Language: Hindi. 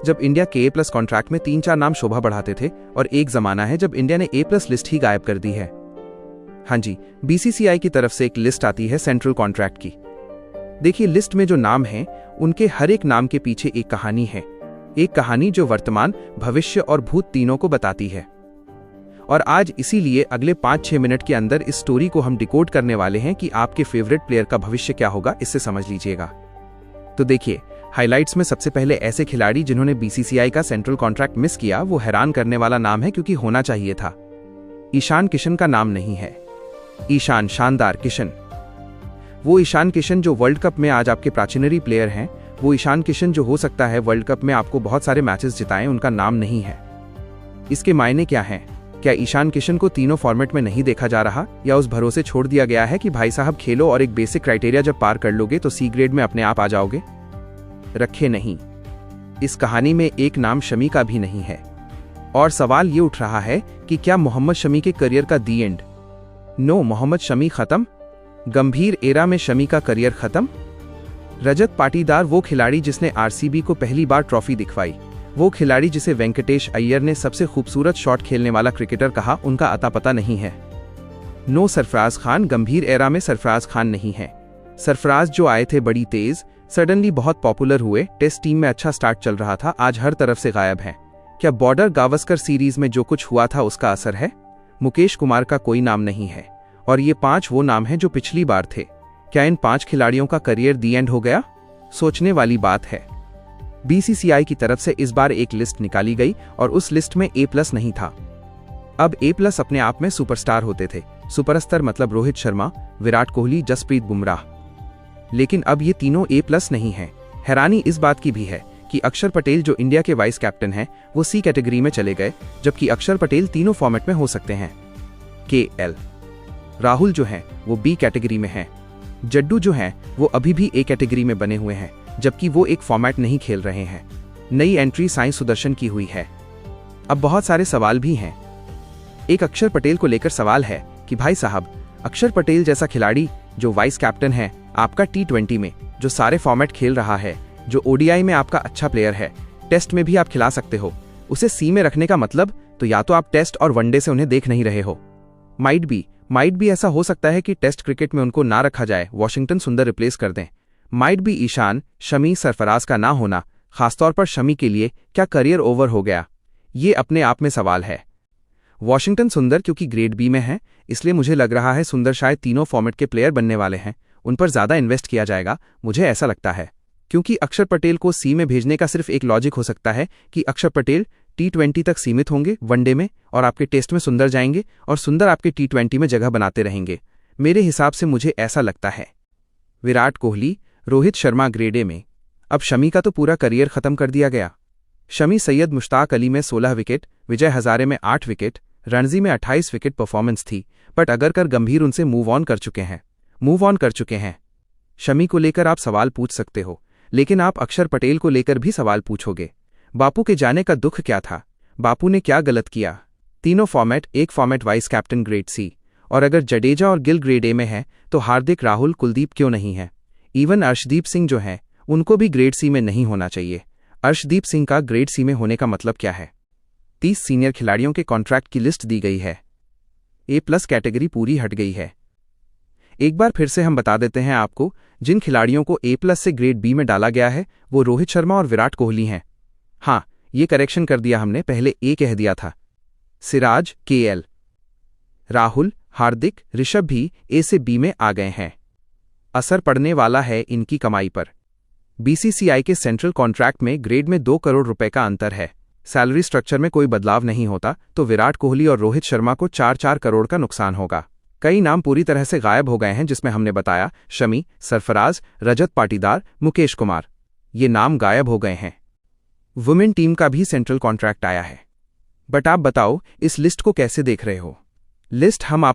जब इंडिया के A+ कॉन्ट्रैक्ट में 3-4 नाम शोभा बढ़ाते थे और एक जमाना है जब इंडिया ने A+ लिस्ट ही गायब कर दी है। हाँ जी, BCCI की तरफ से एक लिस्ट आती है सेंट्रल कॉन्ट्रैक्ट की। देखिए, लिस्ट में जो नाम हैं उनके हर एक नाम के पीछे एक कहानी है, एक कहानी जो वर्तमान, भविष्य और भूत तीनों को बताती है। और आज इसीलिए अगले 5-6 मिनट के अंदर इस स्टोरी को हम डिकोड करने वाले हैं कि आपके फेवरेट प्लेयर का भविष्य क्या होगा, इससे समझ लीजिएगा। तो देखिए, हाइलाइट्स में सबसे पहले ऐसे खिलाड़ी जिन्होंने BCCI का सेंट्रल कॉन्ट्रैक्ट मिस किया, वो हैरान करने वाला नाम है क्योंकि होना चाहिए था। ईशान किशन का नाम नहीं है। ईशान शानदार किशन, वो ईशान किशन जो वर्ल्ड कप में आज आपके प्राचीनरी प्लेयर हैं, वो ईशान किशन जो हो सकता है वर्ल्ड कप में आपको बहुत सारे मैचेस जिताएं, उनका नाम नहीं है। इसके मायने क्या हैं? क्या ईशान किशन को तीनों फॉर्मेट में नहीं देखा जा रहा, या उस भरोसे छोड़ दिया गया है कि भाई साहब खेलो और एक बेसिक क्राइटेरिया जब पार कर लोगे तो C ग्रेड में अपने आप आ जाओगे? रखे नहीं। इस कहानी में एक नाम शमी का भी नहीं है। और सवाल ये उठ रहा है कि क्या मोहम्मद शमी के करियर का दी एंड? नो, मोहम्मद शमी खत्म। गंभीर एरा में शमी का करियर खत्म। रजत पाटीदार वो खिलाड़ी जिसने RCB को पहली बार ट्रॉफी दिखवाई, वो खिलाड़ी जिसे वेंकटेश अय्यर ने सबसे खूबसूरत शॉट खेलने वाला क्रिकेटर कहा, उनका अता पता नहीं है। नो सरफराज खान, गंभीर एरा में सरफराज खान नहीं है। सरफराज जो आए थे बड़ी तेज, सडनली बहुत पॉपुलर हुए, टेस्ट टीम में अच्छा स्टार्ट चल रहा था, आज हर तरफ से गायब हैं। क्या बॉर्डर गावस्कर सीरीज में जो कुछ हुआ था उसका असर है? मुकेश कुमार का कोई नाम नहीं है। और ये 5 वो नाम हैं जो पिछली बार थे। क्या इन 5 खिलाड़ियों का करियर दी एंड हो गया? सोचने वाली बात है। BCCI की तरफ से इस बार एक लिस्ट निकाली गई और उस लिस्ट में A+ नहीं था। अब A+ अपने आप में सुपरस्टार होते थे। सुपरस्टार मतलब रोहित शर्मा, विराट कोहली, जसप्रीत बुमराह। लेकिन अब ये तीनों A+ नहीं हैं। हैरानी इस बात की भी है कि अक्षर पटेल जो इंडिया के वाइस कैप्टन हैं, वो C कैटेगरी में चले गए, जबकि अक्षर पटेल तीनों फॉर्मेट में हो सकते हैं। KL राहुल जो हैं वो B कैटेगरी में हैं। जड्डू जो हैं वो अभी भी A कैटेगरी में बने हुए हैं, जबकि वो एक फॉर्मेट नहीं खेल रहे हैं। नई एंट्री साई सुदर्शन की हुई है। अब बहुत सारे सवाल भी हैं। एक अक्षर पटेल को लेकर सवाल है कि भाई साहब, अक्षर पटेल जैसा खिलाड़ी जो वाइस कैप्टन है आपका T20 में, जो सारे फॉर्मेट खेल रहा है, जो ODI में आपका अच्छा प्लेयर है, टेस्ट में भी आप खिला सकते हो, उसे C में रखने का मतलब तो या तो आप टेस्ट और वनडे से उन्हें देख नहीं रहे हो। माइट बी ऐसा हो सकता है कि टेस्ट क्रिकेट में उनको ना रखा जाए, वॉशिंगटन सुंदर रिप्लेस कर दें। माइट बी ईशान, शमी, सरफराज का ना होना, खासतौर पर शमी के लिए क्या करियर ओवर हो गया? ये अपने आप में सवाल है। वॉशिंगटन सुंदर क्योंकि ग्रेड B में है, इसलिए मुझे लग रहा है सुंदर शायद तीनों फॉर्मेट के प्लेयर बनने वाले हैं, उन पर ज़्यादा इन्वेस्ट किया जाएगा, मुझे ऐसा लगता है। क्योंकि अक्षर पटेल को C में भेजने का सिर्फ एक लॉजिक हो सकता है कि अक्षर पटेल T20 तक सीमित होंगे वनडे में, और आपके टेस्ट में सुंदर जाएंगे और सुंदर आपके T20 में जगह बनाते रहेंगे। मेरे हिसाब से मुझे ऐसा लगता है। विराट कोहली, रोहित शर्मा ग्रेड A में। अब शमी का तो पूरा करियर खत्म कर दिया गया। शमी सैयद मुश्ताक अली में 16 विकेट, विजय हजारे में 8 विकेट, रणजी में 28 विकेट परफॉर्मेंस थी, बट अगर कर गंभीर उनसे मूव ऑन कर चुके हैं। शमी को लेकर आप सवाल पूछ सकते हो, लेकिन आप अक्षर पटेल को लेकर भी सवाल पूछोगे। बापू के जाने का दुख क्या था? बापू ने क्या गलत किया? तीनों फॉर्मेट, एक format vice captain grade C, और अगर जडेजा और गिल ग्रेड A में है तो हार्दिक, राहुल, कुलदीप क्यों नहीं है? इवन अर्शदीप सिंह जो हैं उनको भी ग्रेड C में नहीं होना चाहिए। अर्शदीप सिंह का ग्रेड C में होने का मतलब क्या है? 30 सीनियर खिलाड़ियों के कॉन्ट्रैक्ट की लिस्ट दी गई है। A+ कैटेगरी पूरी हट गई है। एक बार फिर से हम बता देते हैं आपको, जिन खिलाड़ियों को A+ से ग्रेड B में डाला गया है वो रोहित शर्मा और विराट कोहली हैं। हाँ, ये करेक्शन कर दिया हमने, पहले A कह दिया था। सिराज, KL, राहुल, हार्दिक, ऋषभ भी A से B में आ गए हैं। असर पड़ने वाला है इनकी कमाई पर। BCCI के सेंट्रल कॉन्ट्रैक्ट में ग्रेड में 2 करोड़ रुपए का अंतर है। सैलरी स्ट्रक्चर में कोई बदलाव नहीं होता तो विराट कोहली और रोहित शर्मा को 4-4 करोड़ का नुकसान होगा। कई नाम पूरी तरह से गायब हो गए हैं, जिसमें हमने बताया शमी, सरफराज, रजत पाटीदार, मुकेश कुमार, ये नाम गायब हो गए हैं। वुमेन टीम का भी सेंट्रल कॉन्ट्रैक्ट आया है। बट आप बताओ, इस लिस्ट को कैसे देख रहे हो? लिस्ट हम आप